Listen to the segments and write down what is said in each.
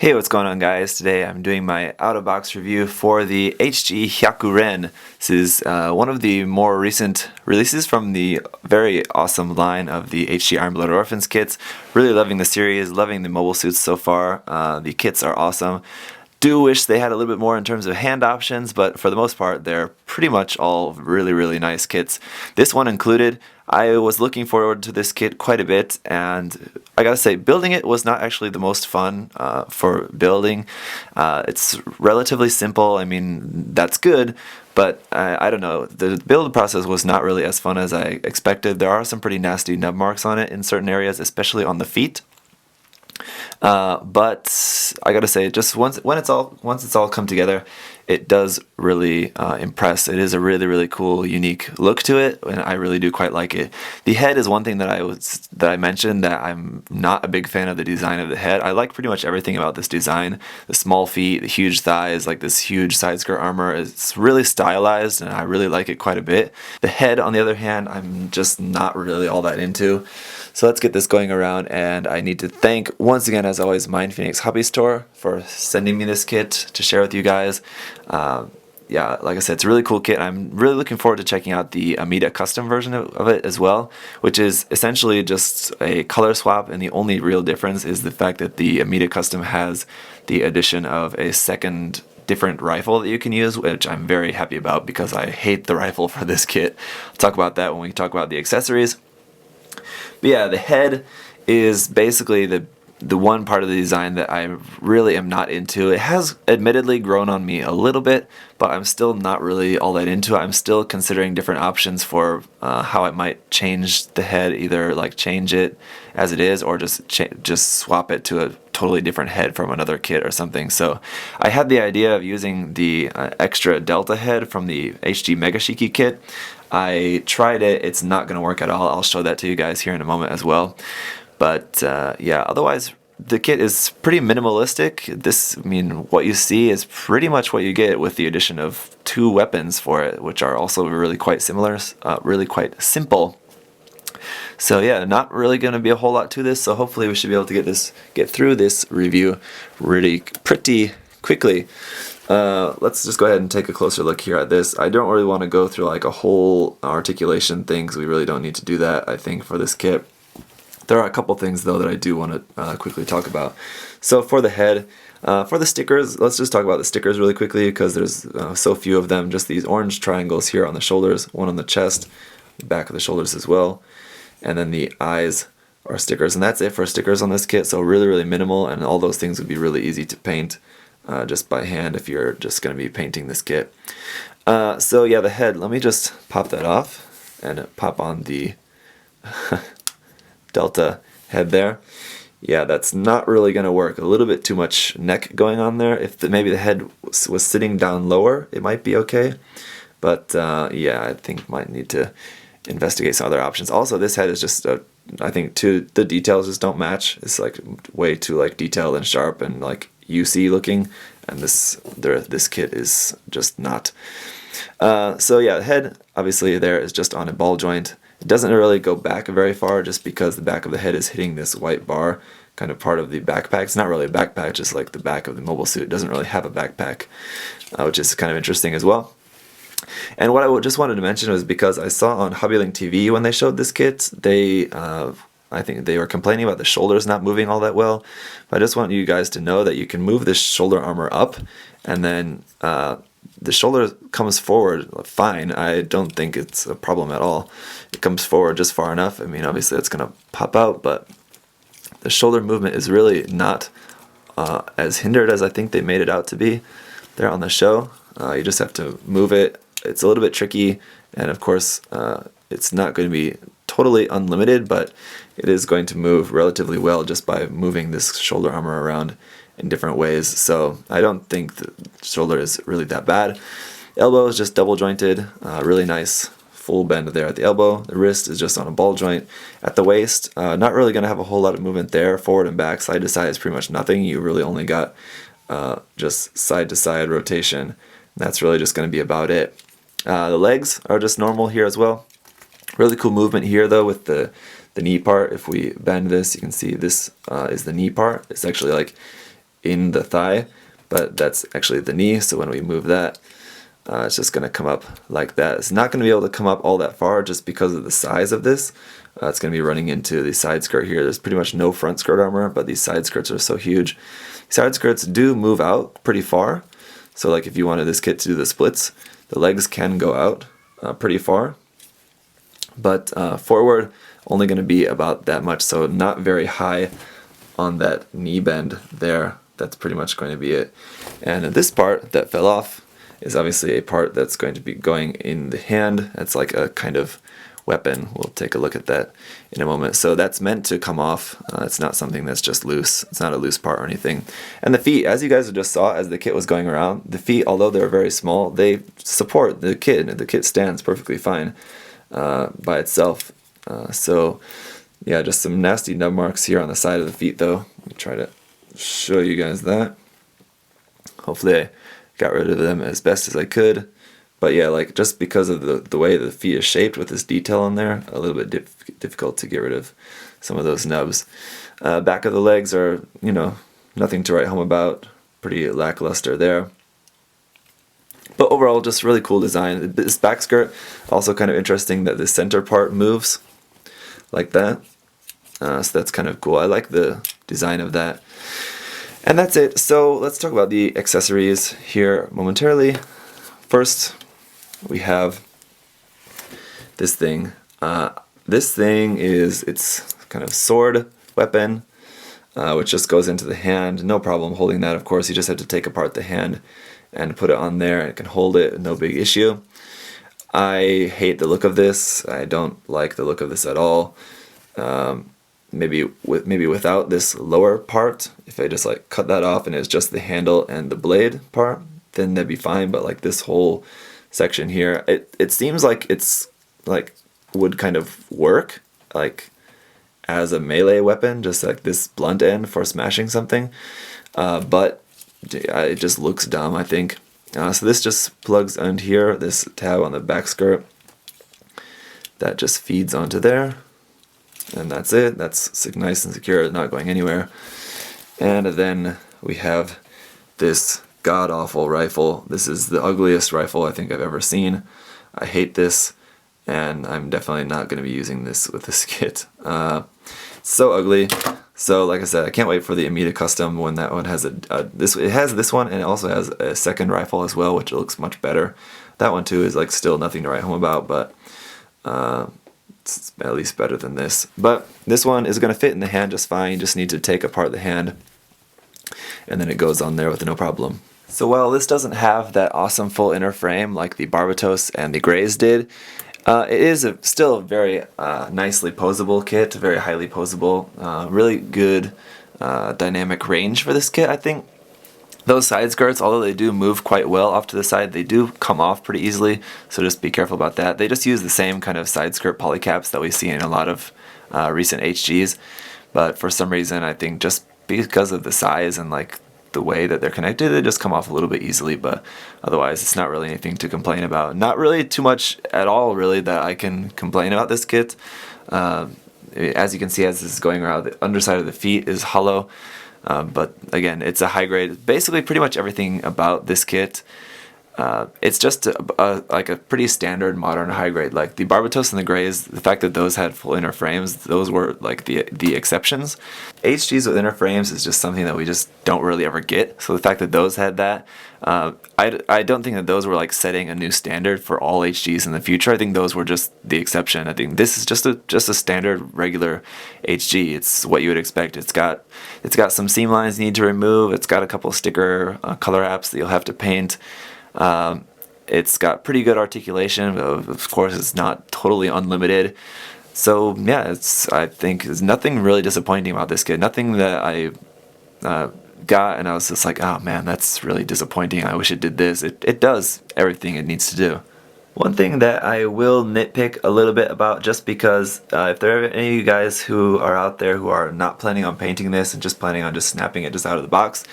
Hey, what's going on, guys? Today I'm doing my out-of-box review for the HG Hyakuren. This is one of the more recent releases from the very awesome line of the HG Iron Blooded Orphans kits. Really loving the series, loving the mobile suits so far. The kits are awesome. Do wish they had a little bit more in terms of hand options, but for the most part they're pretty much all really nice kits. This one included. I was looking forward to this kit quite a bit, and I gotta say, building it was not actually the most fun for building. It's relatively simple. I mean, that's good, but I don't know. The build process was not really as fun as I expected. There are some pretty nasty nub marks on it in certain areas, especially on the feet. But I gotta say, just once it's all come together, it does really impress. It is a really cool, unique look to it, and I really do quite like it. The head is one thing that I mentioned that I'm not a big fan of the design of the head. I like pretty much everything about this design. The small feet, the huge thighs, like this huge side skirt armor. It's really stylized, and I really like it quite a bit. The head, on the other hand, I'm just not really all that into. So let's get this going around, and I need to thank, once again, as always, MindFenix Hobby Store for sending me this kit to share with you guys. Yeah, like I said, it's a really cool kit. I'm really looking forward to checking out the Amida custom version of it as well, which is essentially just a color swap, and the only real difference is the fact that the Amida custom has the addition of a second different rifle that you can use, which I'm very happy about because I hate the rifle for this kit. I'll talk about that when we talk about the accessories. But yeah, the head is basically the one part of the design that I really am not into. It has admittedly grown on me a little bit, but I'm still not really all that into it. I'm still considering different options for how I might change the head, either like change it as it is or just swap it to a totally different head from another kit or something. So I had the idea of using the extra Delta head from the HG Mega Shiki kit. I tried it. It's not going to work at all. I'll show that to you guys here in a moment as well. But yeah, otherwise the kit is pretty minimalistic. I mean, what you see is pretty much what you get with the addition of two weapons for it, which are also really quite similar, really quite simple. So yeah, not really going to be a whole lot to this. So hopefully we should be able to get through this review pretty quickly. Let's just go ahead and take a closer look here at this. I don't really want to go through like a whole articulation thing, because we really don't need to do that, I think, for this kit. There are a couple things though that I do want to quickly talk about. So for the head, for the stickers, let's just talk about the stickers really quickly, because there's so few of them. Just these orange triangles here on the shoulders, one on the chest, the back of the shoulders as well, and then the eyes are stickers, and that's it for stickers on this kit. So really minimal, and all those things would be really easy to paint just by hand if you're just going to be painting this kit. So yeah, the head, let me just pop that off and pop on the Delta head there. Yeah, that's not really going to work. A little bit too much neck going on there. If maybe the head was sitting down lower, it might be okay. But yeah, I think might need to investigate some other options. Also, this head is just I think the details just don't match. It's like way too like detailed and sharp and like UC looking, and this kit is just not. So yeah, the head obviously there is just on a ball joint. It doesn't really go back very far, just because the back of the head is hitting this white bar, kind of part of the backpack. It's not really a backpack, just like the back of the mobile suit. It doesn't really have a backpack, which is kind of interesting as well. And what I just wanted to mention was, because I saw on HobbyLink TV when they showed this kit, I think they were complaining about the shoulders not moving all that well. But I just want you guys to know that you can move this shoulder armor up, and then the shoulder comes forward fine. I don't think it's a problem at all. It comes forward just far enough. I mean, obviously it's going to pop out, but the shoulder movement is really not as hindered as I think they made it out to be there on the show. You just have to move it. It's a little bit tricky, and of course it's not going to be totally unlimited, but it is going to move relatively well just by moving this shoulder armor around in different ways. So I don't think the shoulder is really that bad. Elbow is just double jointed, really nice full bend there at the elbow. The wrist is just on a ball joint. At the waist, not really going to have a whole lot of movement there. Forward and back, side to side is pretty much nothing. You really only got just side to side rotation. That's really just going to be about it. The legs are just normal here as well. Really cool movement here though with the knee part. If we bend this, you can see this is the knee part. It's actually like in the thigh, but that's actually the knee, so when we move that, it's just going to come up like that. It's not going to be able to come up all that far just because of the size of this. It's going to be running into the side skirt here. There's pretty much no front skirt armor, but these side skirts are so huge. Side skirts do move out pretty far, so like if you wanted this kit to do the splits, the legs can go out pretty far, but forward only going to be about that much, so not very high on that knee bend there. That's pretty much going to be it. And this part that fell off is obviously a part that's going to be going in the hand. It's like a kind of weapon. We'll take a look at that in a moment. So that's meant to come off. It's not something that's just loose. It's not a loose part or anything. And the feet, as you guys just saw as the kit was going around, the feet, although they're very small, they support the kit. The kit stands perfectly fine by itself. So yeah, just some nasty nub marks here on the side of the feet though. Let me try to show you guys that. Hopefully I got rid of them as best as I could. But yeah, like just because of the way the feet is shaped with this detail on there, a little bit difficult to get rid of some of those nubs. Back of the legs are, you know, nothing to write home about. Pretty lackluster there. But overall, just really cool design. This back skirt, also kind of interesting that the center part moves like that. So that's kind of cool. I like the design of that. And that's it. So let's talk about the accessories here momentarily. First, we have this thing. This thing is its kind of sword weapon, which just goes into the hand. No problem holding that, of course. You just have to take apart the hand and put it on there. It can hold it, no big issue. I hate the look of this. I don't like the look of this at all. Maybe without this lower part, if I just like cut that off and it's just the handle and the blade part, then that'd be fine. But like this whole section here, it seems like it's like would kind of work like as a melee weapon, just like this blunt end for smashing something, but it just looks dumb, I think. So this just plugs on here, this tab on the back skirt that just feeds onto there. And that's it. That's nice and secure, not going anywhere. And then we have this god-awful rifle. This is the ugliest rifle I think I've ever seen. I hate this, and I'm definitely not going to be using this with this kit. It's so ugly. So like I said, I can't wait for the Amita Custom when that one has it has this one, and it also has a second rifle as well, which looks much better. That one too is like still nothing to write home about, but it's at least better than this. But this one is going to fit in the hand just fine. You just need to take apart the hand, and then it goes on there with no problem. So while this doesn't have that awesome full inner frame like the Barbatos and the Greys did, it is still a very nicely posable kit, very highly posable, really good dynamic range for this kit, I think. Those side skirts, although they do move quite well off to the side, they do come off pretty easily, so just be careful about that. They just use the same kind of side skirt polycaps that we see in a lot of recent HGs, but for some reason I think just because of the size and like the way that they're connected, they just come off a little bit easily, but otherwise it's not really anything to complain about. Not really too much at all really that I can complain about this kit. As you can see, as this is going around, the underside of the feet is hollow. But again, it's a high grade. Basically, pretty much everything about this kit, it's just like a pretty standard modern high grade. Like the Barbatos and the Greys, the fact that those had full inner frames, those were like the exceptions. HGs with inner frames is just something that we just don't really ever get. So the fact that those had that, I don't think that those were like setting a new standard for all HGs in the future. I think those were just the exception. I think this is just a standard regular HG. It's what you would expect. It's got some seam lines you need to remove. It's got a couple sticker color apps that you'll have to paint. It's got pretty good articulation, but of course it's not totally unlimited. So yeah, I think there's nothing really disappointing about this kit. Nothing that I got and I was just like, oh man, that's really disappointing. I wish it did this. It does everything it needs to do. One thing that I will nitpick a little bit about, just because if there are any of you guys who are out there who are not planning on painting this and just planning on just snapping it just out of the box,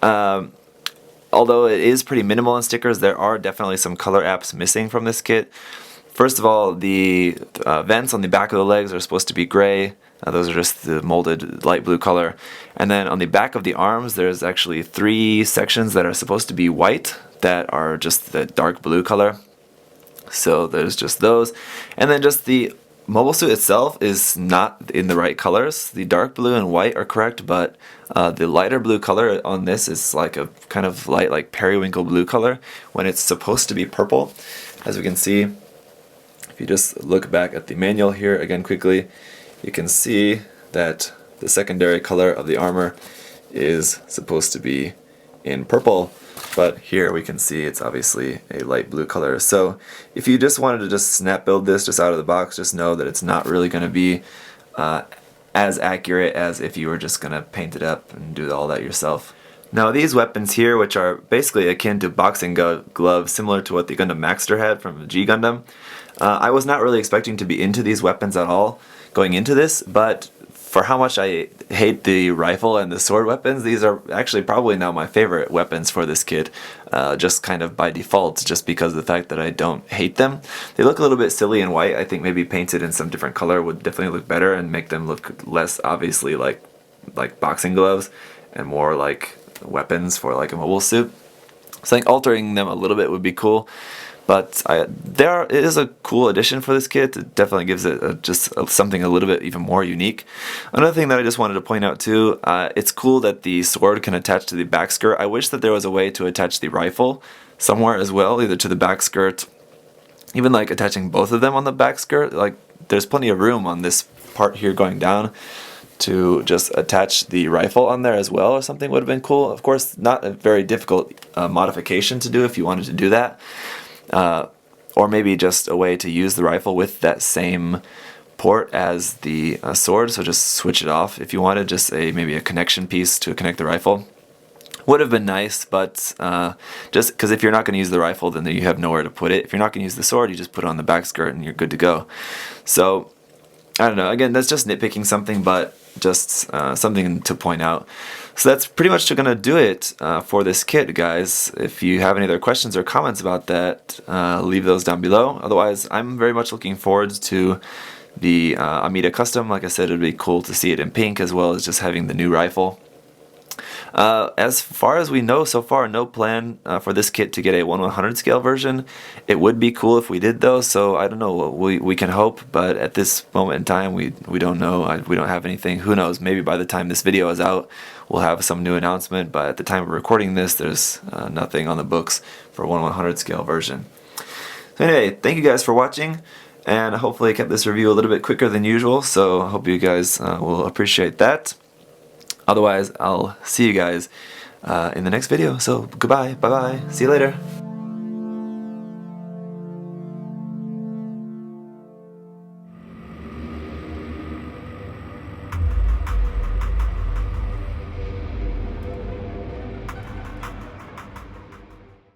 although it is pretty minimal in stickers, there are definitely some color apps missing from this kit. First of all, the vents on the back of the legs are supposed to be gray. Those are just the molded light blue color. And then on the back of the arms, there's actually 3 sections that are supposed to be white that are just the dark blue color. So there's just those. And then just the mobile suit itself is not in the right colors. The dark blue and white are correct, but the lighter blue color on this is like a kind of light, like periwinkle blue color, when it's supposed to be purple. As we can see, if you just look back at the manual here again quickly, you can see that the secondary color of the armor is supposed to be in purple, but here we can see it's obviously a light blue color. So if you just wanted to just snap build this just out of the box, just know that it's not really going to be as accurate as if you were just going to paint it up and do all that yourself. Now these weapons here, which are basically akin to boxing gloves, similar to what the Gundam Maxter had from G Gundam, I was not really expecting to be into these weapons at all going into this, but for how much I hate the rifle and the sword weapons, these are actually probably now my favorite weapons for this kit, just kind of by default, just because of the fact that I don't hate them. They look a little bit silly in white. I think maybe painted in some different color would definitely look better and make them look less obviously like boxing gloves and more like weapons for like a mobile suit. So I think altering them a little bit would be cool. But it is a cool addition for this kit. It definitely gives it something a little bit even more unique. Another thing that I just wanted to point out too, it's cool that the sword can attach to the back skirt. I wish that there was a way to attach the rifle somewhere as well, either to the back skirt, even like attaching both of them on the back skirt. Like there's plenty of room on this part here going down to just attach the rifle on there as well, or something would have been cool. Of course, not a very difficult modification to do if you wanted to do that. Or maybe just a way to use the rifle with that same port as the sword, so just switch it off if you wanted, just maybe a connection piece to connect the rifle. Would have been nice, but just because if you're not going to use the rifle, then you have nowhere to put it. If you're not going to use the sword, you just put it on the back skirt and you're good to go. So I don't know, again, that's just nitpicking something, but just something to point out. So that's pretty much going to do it for this kit, guys. If you have any other questions or comments about that, leave those down below. Otherwise, I'm very much looking forward to the Amida Custom. Like I said, it would be cool to see it in pink, as well as just having the new rifle. As far as we know so far, no plan for this kit to get a 1/100 scale version. It would be cool if we did though, so I don't know, we can hope, but at this moment in time we don't know. We don't have anything. Who knows, maybe by the time this video is out we'll have some new announcement, but at the time of recording this there's nothing on the books for a 1/100 scale version. So anyway, thank you guys for watching, and hopefully I kept this review a little bit quicker than usual, so I hope you guys will appreciate that. Otherwise, I'll see you guys in the next video. So goodbye, bye-bye, see you later.